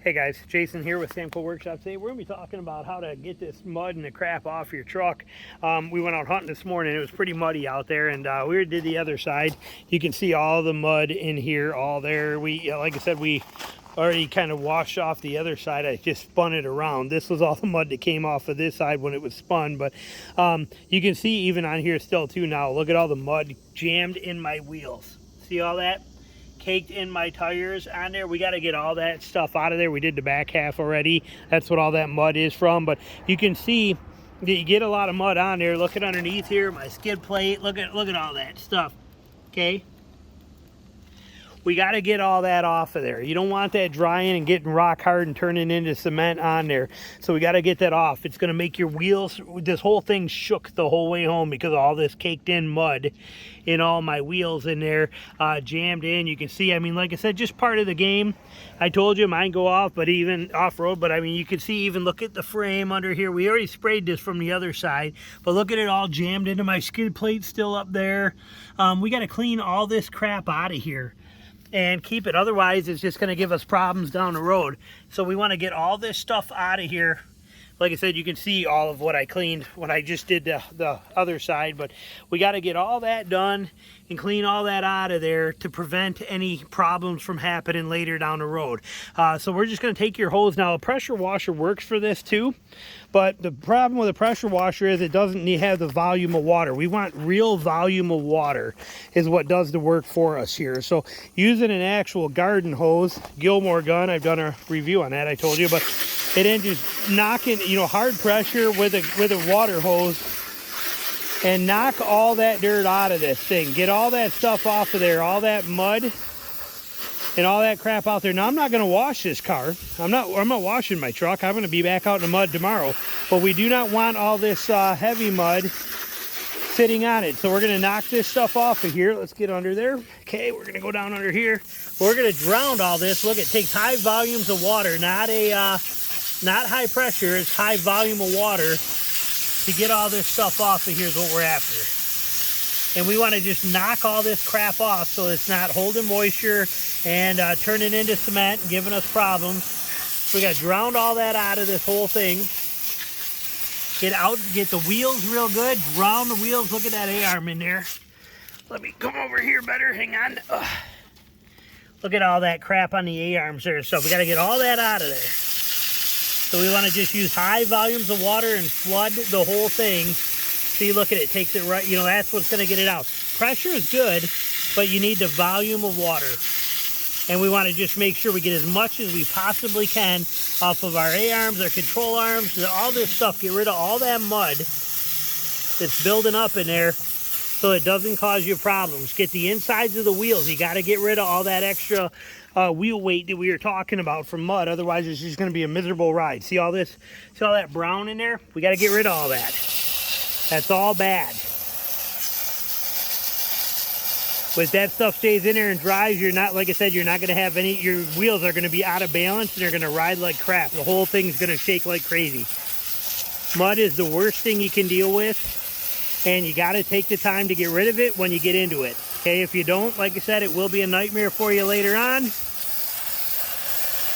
Hey guys, Jason here with Samco Workshop. Today we're going to be talking about how to get this mud and the crap off your truck. We went out hunting this morning. It was pretty muddy out there, and we did the other side. You can see all the mud in here, all there. We, like I said, we already kind of washed off the other side. I just spun it around. This was all the mud that came off of this side when it was spun, but you can see even on here still too now. Look at all the mud jammed in my wheels. See all that? Caked in my tires on there. We got to get all that stuff out of there. We did the back half already. That's what all that mud is from, but you can see that you get a lot of mud on there. Look at underneath here, my skid plate. Look at all that stuff. Okay, we got to get all that off of there. You don't want that drying and getting rock hard and turning into cement on there. So we got to get that off. It's going to make your wheels, this whole thing shook the whole way home because of all this caked in mud in all my wheels in there, jammed in. You can see, I mean, like I said, just part of the game. I told you mine go off, but even off-road, but I mean, you can see, even look at the frame under here. We already sprayed this from the other side, but look at it all jammed into my skid plate still up there. We got to clean all this crap out of here and keep it, otherwise it's just going to give us problems down the road. So we want to get all this stuff out of here. Like I said, you can see all of what I cleaned when I just did the other side, but we got to get all that done and clean all that out of there to prevent any problems from happening later down the road. So we're just going to take your hose. Now, a pressure washer works for this too, but the problem with a pressure washer is it doesn't have the volume of water. We want real volume of water is what does the work for us here. So using an actual garden hose, Gilmore gun, I've done a review on that, I told you, but it ain't just knocking, you know, hard pressure with a water hose and knock all that dirt out of this thing. Get all that stuff off of there, all that mud and all that crap out there. Now, I'm not going to wash this car. I'm not washing my truck. I'm going to be back out in the mud tomorrow. But we do not want all this heavy mud sitting on it. So we're going to knock this stuff off of here. Let's get under there. Okay, we're going to go down under here. We're going to drown all this. Look, it takes high volumes of water, not high pressure. It's high volume of water to get all this stuff off of here is what we're after. And we want to just knock all this crap off so it's not holding moisture and turning into cement and giving us problems. So we got to drown all that out of this whole thing. Get the wheels real good, drown the wheels. Look at that A-arm in there. Let me come over here better, hang on. Look at all that crap on the A-arms there. So we got to get all that out of there. So we want to just use high volumes of water and flood the whole thing. See, look at it, takes it right, you know, that's what's going to get it out. Pressure is good, but you need the volume of water. And we want to just make sure we get as much as we possibly can off of our A-arms, our control arms, all this stuff. Get rid of all that mud that's building up in there so it doesn't cause you problems. Get the insides of the wheels. You got to get rid of all that extra wheel weight that we were talking about from mud. Otherwise, it's just going to be a miserable ride. See all this? See all that brown in there? We got to get rid of all that. That's all bad. If that stuff stays in there and dries, you're not, like I said, you're not going to have any, your wheels are going to be out of balance and they're going to ride like crap. The whole thing's going to shake like crazy. Mud is the worst thing you can deal with, and you got to take the time to get rid of it when you get into it. Okay, if you don't, like I said, it will be a nightmare for you later on.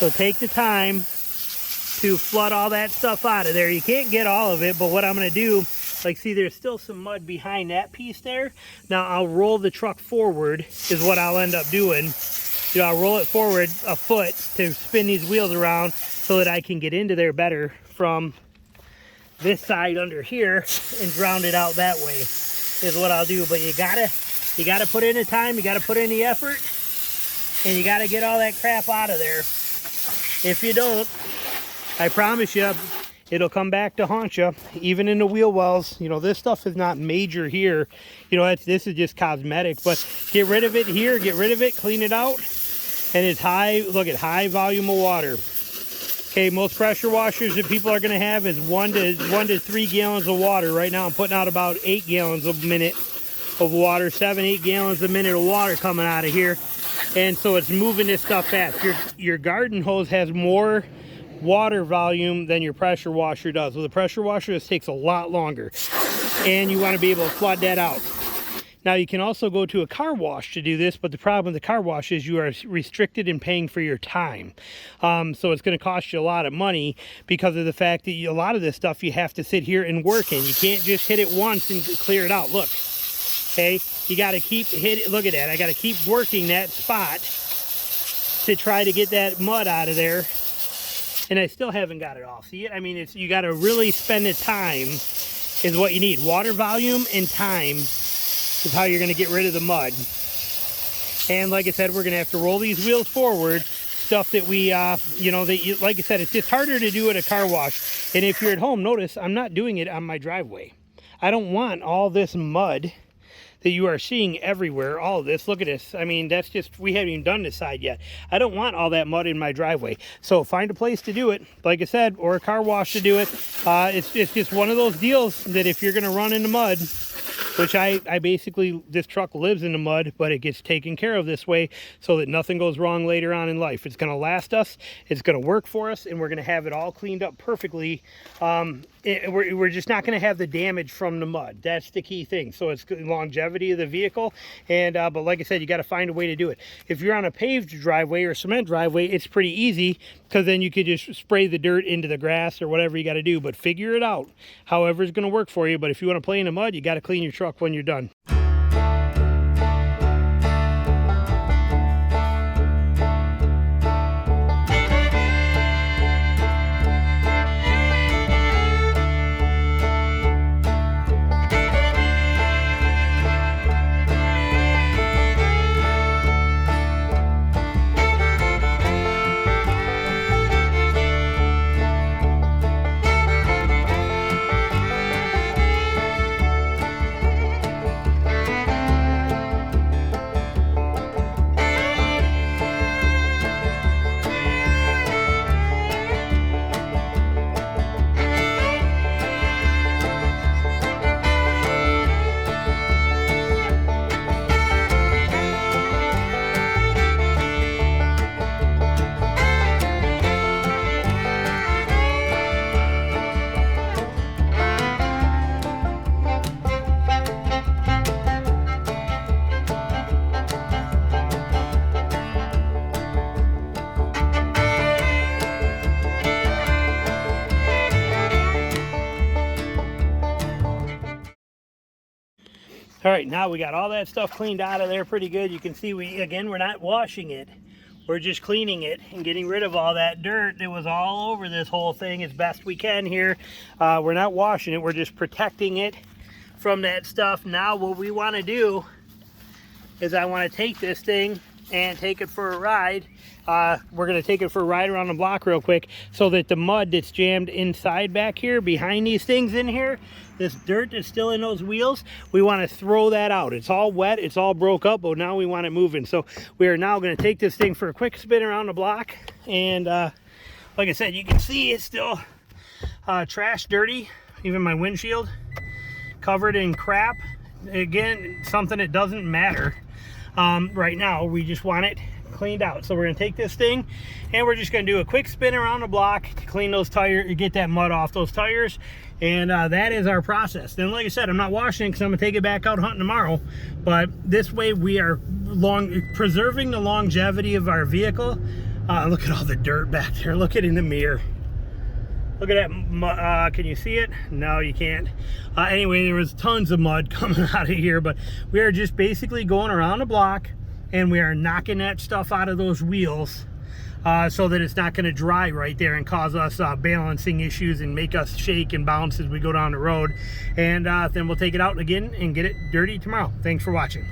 So take the time to flood all that stuff out of there. You can't get all of it, but what I'm going to do, like, see, there's still some mud behind that piece there. Now, I'll roll the truck forward is what I'll end up doing. You know, I'll roll it forward a foot to spin these wheels around so that I can get into there better from this side under here and drown it out that way is what I'll do. But you gotta put in the time, you gotta put in the effort, and you gotta get all that crap out of there. If you don't, I promise you, it'll come back to haunt you, even in the wheel wells. You know, this stuff is not major here. You know, this is just cosmetic, but get rid of it here, get rid of it, clean it out. And it's high, look at high volume of water. Okay, most pressure washers that people are gonna have is 1 to 3 gallons of water. Right now I'm putting out about 8 gallons a minute of water, 7-8 gallons a minute of water coming out of here. And so it's moving this stuff fast. Your garden hose has more water volume than your pressure washer does. With a pressure washer, this takes a lot longer, and you want to be able to flood that out. Now you can also go to a car wash to do this, but the problem with the car wash is you are restricted in paying for your time. So it's going to cost you a lot of money because of the fact that a lot of this stuff you have to sit here and work in. You can't just hit it once and clear it out. Look, okay, you got to keep hitting. Look at that. I got to keep working that spot to try to get that mud out of there, and I still haven't got it off. See, I mean, it's, you got to really spend the time is what you need. Water volume and time is how you're going to get rid of the mud. And like I said, we're going to have to roll these wheels forward, stuff that we you know, that you, like I said, it's just harder to do at a car wash. And if you're at home, notice I'm not doing it on my driveway. I don't want all this mud that you are seeing everywhere. All of this, look at this. I mean, that's just, we haven't even done this side yet. I don't want all that mud in my driveway. So find a place to do it, like I said, or a car wash to do it. It's just one of those deals that if you're gonna run into mud, which I basically, this truck lives in the mud, but it gets taken care of this way so that nothing goes wrong later on in life. It's gonna last us, it's gonna work for us, and we're gonna have it all cleaned up perfectly. We're just not gonna have the damage from the mud. That's the key thing. So it's longevity of the vehicle, and but like I said, you gotta find a way to do it. If you're on a paved driveway or cement driveway, it's pretty easy, because then you could just spray the dirt into the grass or whatever you gotta do, but figure it out, however it's gonna work for you. But if you wanna play in the mud, you gotta clean your truck when you're done. All right, now we got all that stuff cleaned out of there pretty good. You can see we're not washing it. We're just cleaning it and getting rid of all that dirt that was all over this whole thing as best we can here. We're not washing it, we're just protecting it from that stuff. Now what we want to do is I want to take this thing and take it for a ride. We're going to take it for a ride around the block real quick, so that the mud that's jammed inside back here behind these things in here, this dirt that's still in those wheels, we want to throw that out. It's all wet, it's all broke up, but now we want it moving. So we are now going to take this thing for a quick spin around the block. And like I said, you can see it's still trash dirty, even my windshield covered in crap. Again, something that doesn't matter. Right now we just want it cleaned out. So we're going to take this thing and we're just going to do a quick spin around the block to clean those tires, get that mud off those tires. And that is our process. Then like I said, I'm not washing it because I'm going to take it back out hunting tomorrow, but this way we are preserving the longevity of our vehicle. Look at all the dirt back there. Look at it in the mirror. Look at that. Can you see it? No, you can't. Anyway, there was tons of mud coming out of here, but we are just basically going around the block and we are knocking that stuff out of those wheels so that it's not going to dry right there and cause us balancing issues and make us shake and bounce as we go down the road. And then we'll take it out again and get it dirty tomorrow. Thanks for watching.